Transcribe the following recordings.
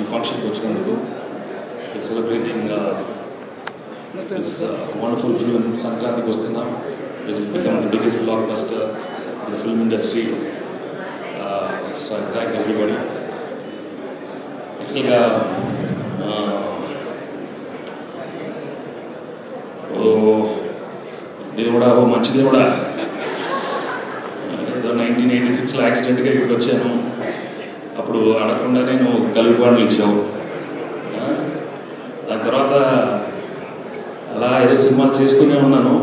ఈ ఫంక్షన్కి వచ్చినందుకు సెలబ్రేటింగ్ దిస్ వండర్ఫుల్ ఫిల్మ్ సంక్రాంతికి వస్తున్నాం which has become the biggest blockbuster in the film industry. So I thank everybody. Actually, దేవుడా ఓ మంచి దేవుడా, ఏదో 1986లో యాక్సిడెంట్గా ఇక్కడికి వచ్చాను. అప్పుడు అడగకుండా నేను కలుగుబాట్లు ఇచ్చావు. దాని తర్వాత అలా ఏదో సినిమాలు చేస్తూనే ఉన్నాను.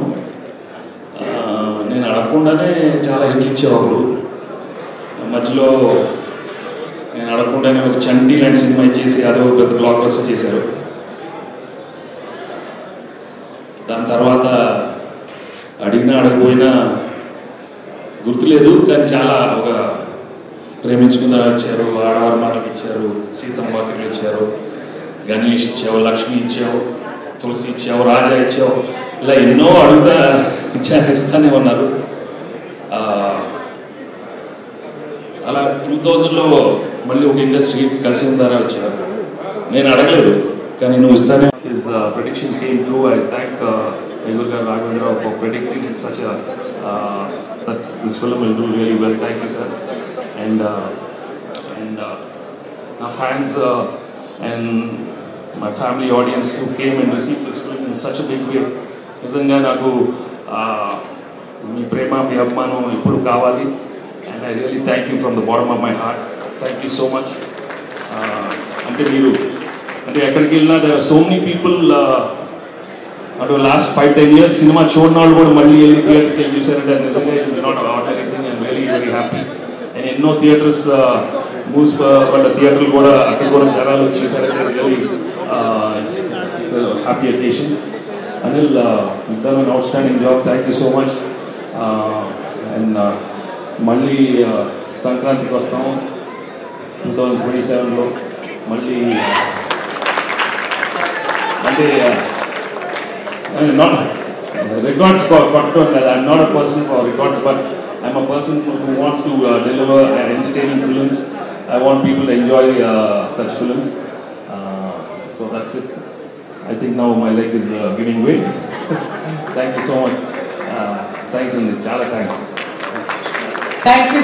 నేను అడగకుండానే చాలా హిట్లు ఇచ్చావు. అప్పుడు మధ్యలో నేను అడగకుండానే ఒక చంటి లాంటి సినిమా ఇచ్చేసి అదో పెద్ద బ్లాక్ బస్టర్ చేశారు. దాని తర్వాత అడిగినా అడగపోయినా గుర్తులేదు, కానీ చాలా ఒక ప్రేమించుకుందాం ఇచ్చారు, ఆడవారి మాటలు ఇచ్చారు, సీతమ్మ వాకిట్లు ఇచ్చారు, గణేష్ ఇచ్చావు, లక్ష్మి ఇచ్చావు, తులసి ఇచ్చావు, రాజా ఇచ్చావు, ఇలా ఎన్నో అడుగుతా ఇస్తానే ఉన్నారు. అలా 2000లో మళ్ళీ ఒక ఇండస్ట్రీ కలిసి ఉందారా వచ్చారు. నేను అడగలేదు, కానీ నువ్వు ఇస్తానే. His prediction came true. I thank Vegul Garu Raghavendra for predicting in such a that this film will do really well. Thank you, sir. And our fans and my family audience who came and received this film in such a big way. నిజంగా నాకు మీ ప్రేమ, మీ అభిమానం ఎప్పుడు కావాలి. And I really thank you from the bottom of my heart. Thank you so much. అంటే మీరు అంటే ఎక్కడికి వెళ్ళినా there are so many people అటు లాస్ట్ 5-10 years సినిమా చూడని వాళ్ళు కూడా మళ్ళీ వెళ్ళి థియేటర్కి వెళ్ళి చూసారంటే నిజంగా it is not ordinary thing. I'm very very happy. And ఎన్నో థియేటర్స్ మూసిపడ్డ థియేటర్లు కూడా అక్కడ కూడా జనాలు చూసారంటే really it's happy occasion. Anil, you done an outstanding job. Thank you so much. And మళ్ళీ సంక్రాంతికి వస్తాము 2027లో. మళ్ళీ అంటే not records for I'm not a person for records, but I'm a person who wants to deliver entertaining films. I want people to enjoy such films. So that's it. I think now my leg is giving way. Thank you so much. Thanks, Anil. Chala thanks. Thank you.